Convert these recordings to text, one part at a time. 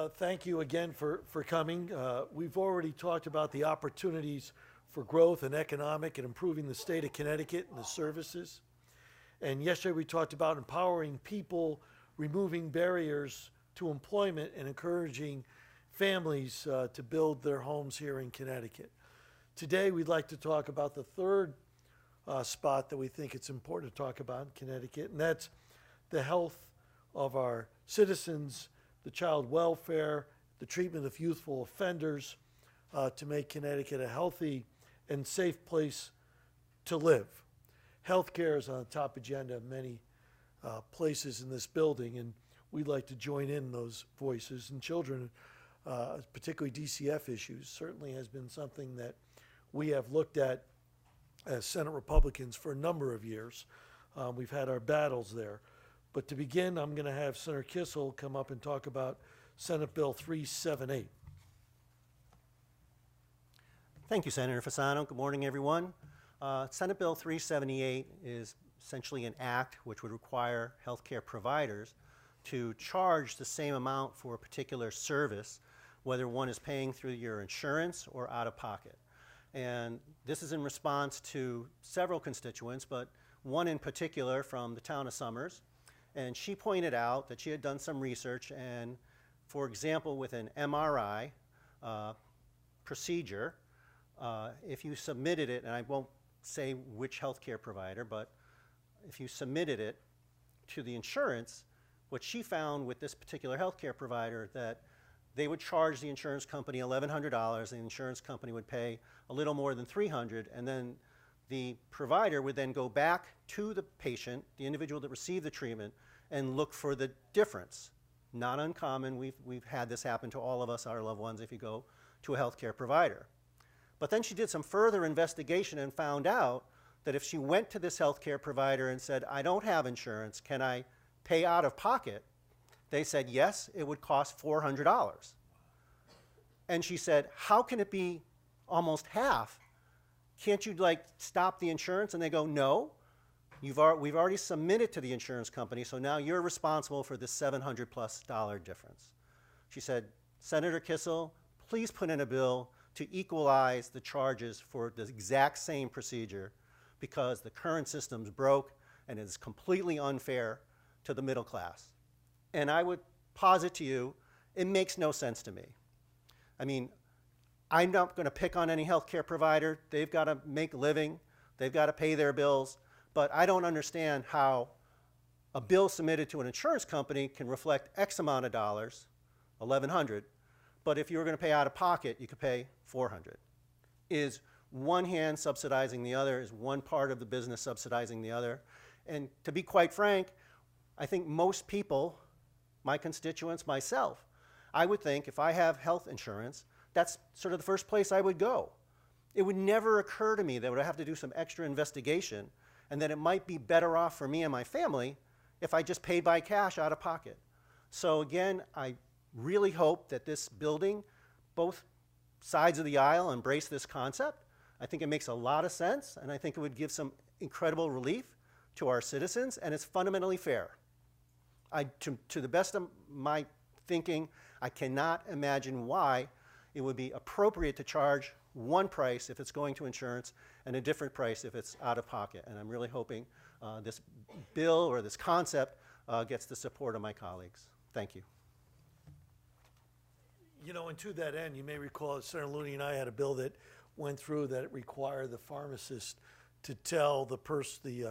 thank you again for coming. We've already talked about the opportunities for growth and economic and improving the state of Connecticut and the services. And yesterday we talked about empowering people, removing barriers to employment, and encouraging families to build their homes here in Connecticut. Today we'd like to talk about the third spot that we think it's important to talk about in Connecticut, and that's the health of our citizens, the child welfare, the treatment of youthful offenders, to make Connecticut a healthy and safe place to live. Healthcare is on the top agenda of many places in this building, and we'd like to join in those voices. And children, particularly DCF issues, certainly has been something that we have looked at as Senate Republicans for a number of years. We've had our battles there. But to begin, I'm going to have Senator Kissel come up and talk about Senate Bill 378. Thank you, Senator Fasano. Good morning, everyone. Senate Bill 378 is essentially an act which would require healthcare providers to charge the same amount for a particular service, whether one is paying through your insurance or out of pocket. And this is in response to several constituents, but one in particular from the town of Somers. And she pointed out that she had done some research, and for example, with an MRI procedure, if you submitted it, and I won't say which healthcare provider, but if you submitted it to the insurance, what she found with this particular healthcare provider, that they would charge the insurance company $1,100, the insurance company would pay a little more than $300, and then the provider would then go back to the patient, the individual that received the treatment, and look for the difference. Not uncommon. We've had this happen to all of us, our loved ones, if you go to a healthcare provider. But then she did some further investigation and found out that if she went to this healthcare provider and said, I don't have insurance, can I pay out of pocket? They said, yes, it would cost $400. And she said, how can it be almost half? Can't you stop the insurance? And they go, no, we've already submitted to the insurance company, so now you're responsible for this $700+ difference. She said, Senator Kissel, please put in a bill to equalize the charges for the exact same procedure, because the current system's broke and is completely unfair to the middle class. And I would posit to you, it makes no sense to me. I mean, I'm not going to pick on any healthcare provider. They've got to make a living. They've got to pay their bills. But I don't understand how a bill submitted to an insurance company can reflect X amount of dollars, $1,100, but if you were going to pay out of pocket, you could pay $400. Is one hand subsidizing the other? Is one part of the business subsidizing the other? And to be quite frank, I think most people, my constituents, myself, I would think if I have health insurance, that's sort of the first place I would go. It would never occur to me that I would have to do some extra investigation and that it might be better off for me and my family if I just paid by cash out of pocket. So again, I really hope that this building, both sides of the aisle, embrace this concept. I think it makes a lot of sense, and I think it would give some incredible relief to our citizens, and it's fundamentally fair. To the best of my thinking, I cannot imagine why it would be appropriate to charge one price if it's going to insurance and a different price if it's out of pocket. And I'm really hoping this bill or this concept gets the support of my colleagues. Thank you. You know, and to that end, you may recall that Senator Looney and I had a bill that went through that required the pharmacist to tell the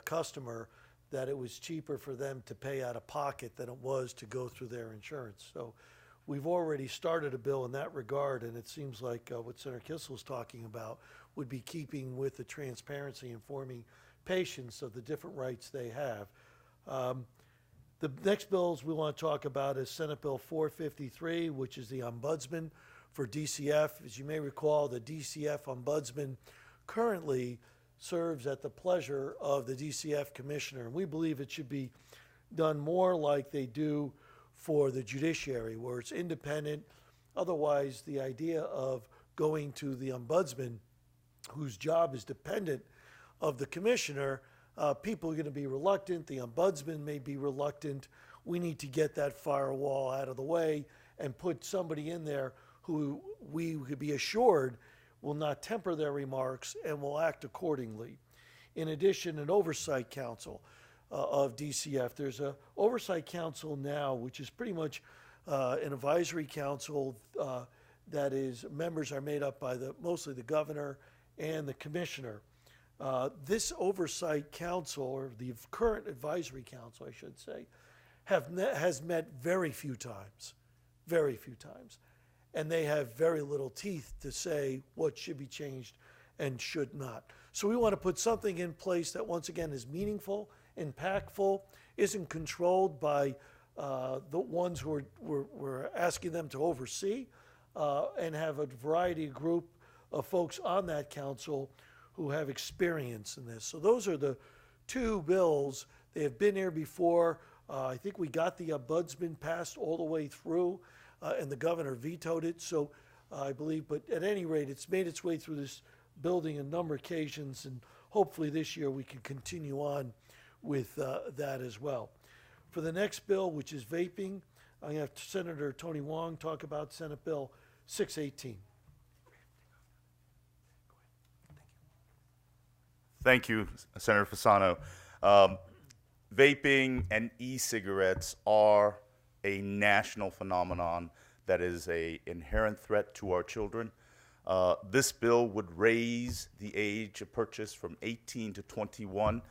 customer that it was cheaper for them to pay out of pocket than it was to go through their insurance. So we've already started a bill in that regard, and it seems like what Senator Kissel was talking about would be keeping with the transparency, informing patients of the different rights they have. The next bills we want to talk about is Senate Bill 453, which is the Ombudsman for DCF. As you may recall, the DCF Ombudsman currently serves at the pleasure of the DCF Commissioner. And we believe it should be done more like they do for the judiciary, where it's independent. Otherwise, the idea of going to the Ombudsman, whose job is dependent of the Commissioner, people are going to be reluctant. The Ombudsman may be reluctant. We need to get that firewall out of the way and put somebody in there who we could be assured will not temper their remarks and will act accordingly. In addition, an oversight council of DCF. There's a oversight council now, which is pretty much an advisory council that is, members are made up by mostly the governor and the commissioner. This oversight council, or the current advisory council, I should say, has met very few times, and they have very little teeth to say what should be changed and should not. So we want to put something in place that, once again, is meaningful, impactful, isn't controlled by the ones who we're asking them to oversee, and have a variety of group of folks on that council who have experience in this. So those are the two bills. They have been here before. I think we got the Ombudsman passed all the way through, and the governor vetoed it. So I believe, but at any rate, it's made its way through this building a number of occasions, and hopefully this year we can continue on with that as well. For the next bill, which is vaping, I'm going to have Senator Tony Wong talk about Senate Bill 618. Thank you, Senator Fasano. Vaping and e-cigarettes are a national phenomenon that is an inherent threat to our children. This bill would raise the age of purchase from 18 to 21.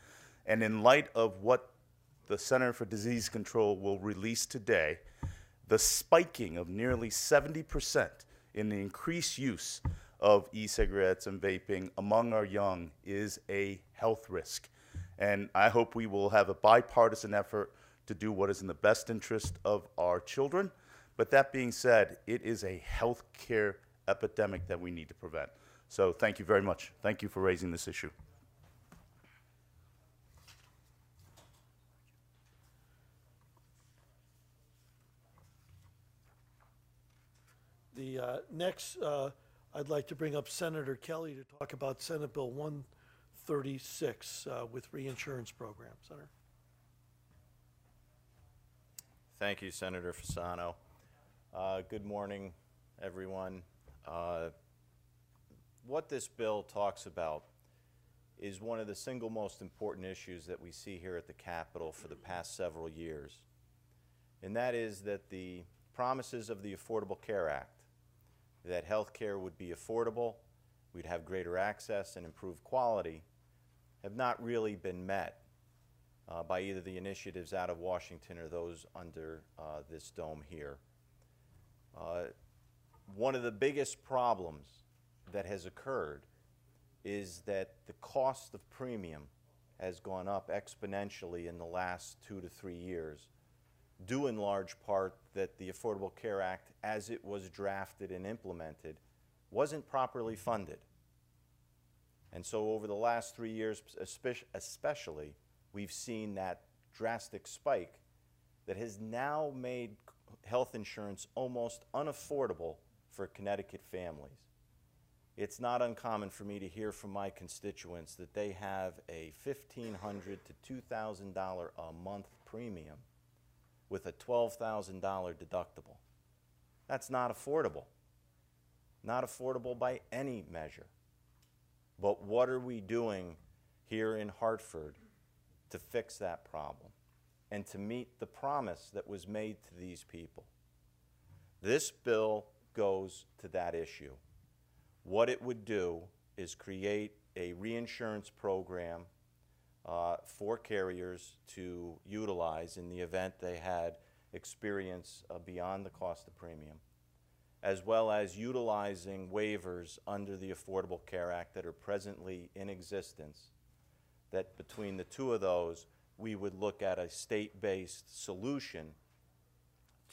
And in light of what the Center for Disease Control will release today, the spiking of nearly 70% in the increased use of e-cigarettes and vaping among our young is a health risk. And I hope we will have a bipartisan effort to do what is in the best interest of our children. But that being said, it is a health care epidemic that we need to prevent. So thank you very much. Thank you for raising this issue. The next, I'd like to bring up Senator Kelly to talk about Senate Bill 136 with reinsurance program. Senator. Thank you, Senator Fasano. Good morning, everyone. What this bill talks about is one of the single most important issues that we see here at the Capitol for the past several years, and that is that the promises of the Affordable Care Act, that health care would be affordable, we'd have greater access and improved quality, have not really been met by either the initiatives out of Washington or those under this dome here. One of the biggest problems that has occurred is that the cost of premium has gone up exponentially in the last 2 to 3 years, due in large part that the Affordable Care Act, as it was drafted and implemented, wasn't properly funded. And so over the last 3 years especially, we've seen that drastic spike that has now made health insurance almost unaffordable for Connecticut families. It's not uncommon for me to hear from my constituents that they have a $1,500 to $2,000 a month premium with a $12,000 deductible. That's not affordable. Not affordable by any measure. But what are we doing here in Hartford to fix that problem and to meet the promise that was made to these people? This bill goes to that issue. What it would do is create a reinsurance program for carriers to utilize in the event they had experience beyond the cost of premium, as well as utilizing waivers under the Affordable Care Act that are presently in existence, that between the two of those, we would look at a state-based solution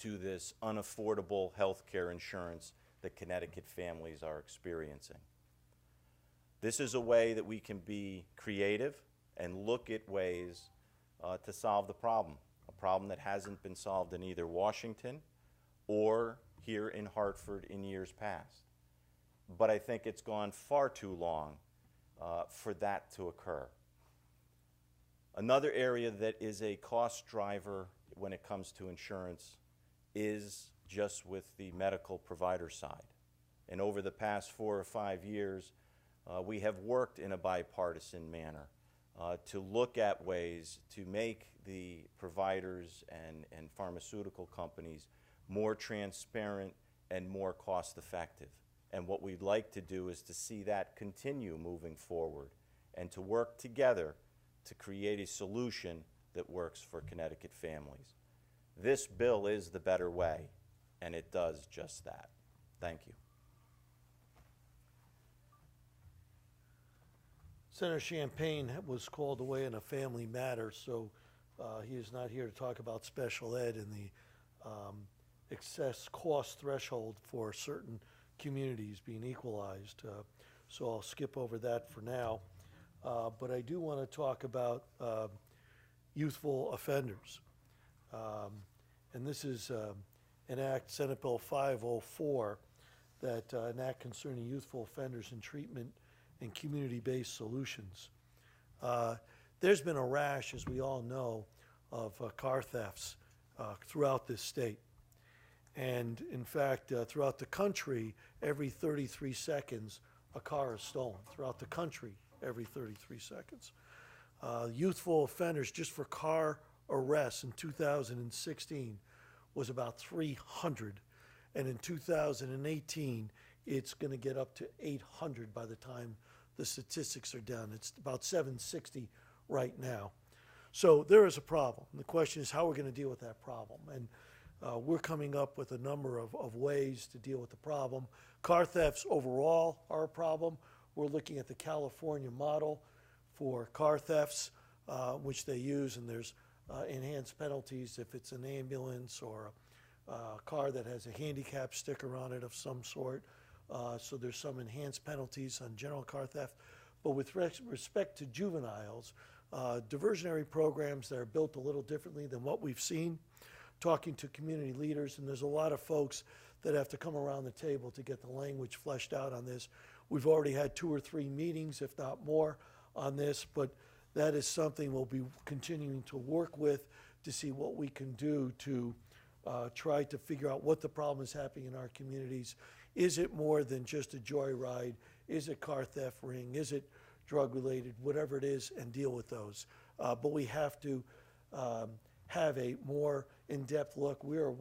to this unaffordable health care insurance that Connecticut families are experiencing. This is a way that we can be creative and look at ways to solve the problem, a problem that hasn't been solved in either Washington or here in Hartford in years past. But I think it's gone far too long for that to occur. Another area that is a cost driver when it comes to insurance is just with the medical provider side. And over the past 4 or 5 years, we have worked in a bipartisan manner to look at ways to make the providers and pharmaceutical companies more transparent and more cost effective. And what we'd like to do is to see that continue moving forward and to work together to create a solution that works for Connecticut families. This bill is the better way, and it does just that. Thank you. Senator Champagne was called away in a family matter, so he is not here to talk about special ed and the excess cost threshold for certain communities being equalized. So I'll skip over that for now. But I do want to talk about youthful offenders. And this is an act, Senate Bill 504, that an act concerning youthful offenders and treatment and community-based solutions. There's been a rash, as we all know, of car thefts throughout this state. And in fact, throughout the country, every 33 seconds, a car is stolen. Throughout the country, every 33 seconds. Youthful offenders, just for car arrests in 2016, was about 300. And in 2018, it's going to get up to 800 by the time the statistics are done. It's about 760 right now. So there is a problem. The question is how we're going to deal with that problem. And we're coming up with a number of ways to deal with the problem. Car thefts overall are a problem. We're looking at the California model for car thefts, which they use, and there's enhanced penalties if it's an ambulance or a car that has a handicap sticker on it of some sort. So there's some enhanced penalties on general car theft. But with respect to juveniles, diversionary programs that are built a little differently than what we've seen, talking to community leaders, and there's a lot of folks that have to come around the table to get the language fleshed out on this. We've already had 2 or 3 meetings, if not more, on this, but that is something we'll be continuing to work with to see what we can do to try to figure out what the problem is happening in our communities. Is it more than just a joyride? Is it car theft ring? Is it drug related? Whatever it is, and deal with those. But we have to have a more in-depth look. We are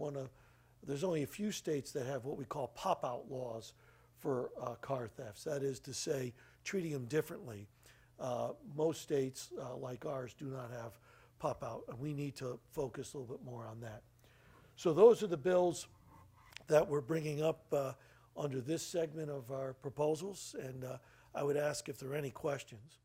there's only a few states that have what we call pop-out laws for car thefts. That is to say, treating them differently. Most states like ours do not have pop-out, and we need to focus a little bit more on that. So those are the bills that we're bringing up under this segment of our proposals, and I would ask if there are any questions.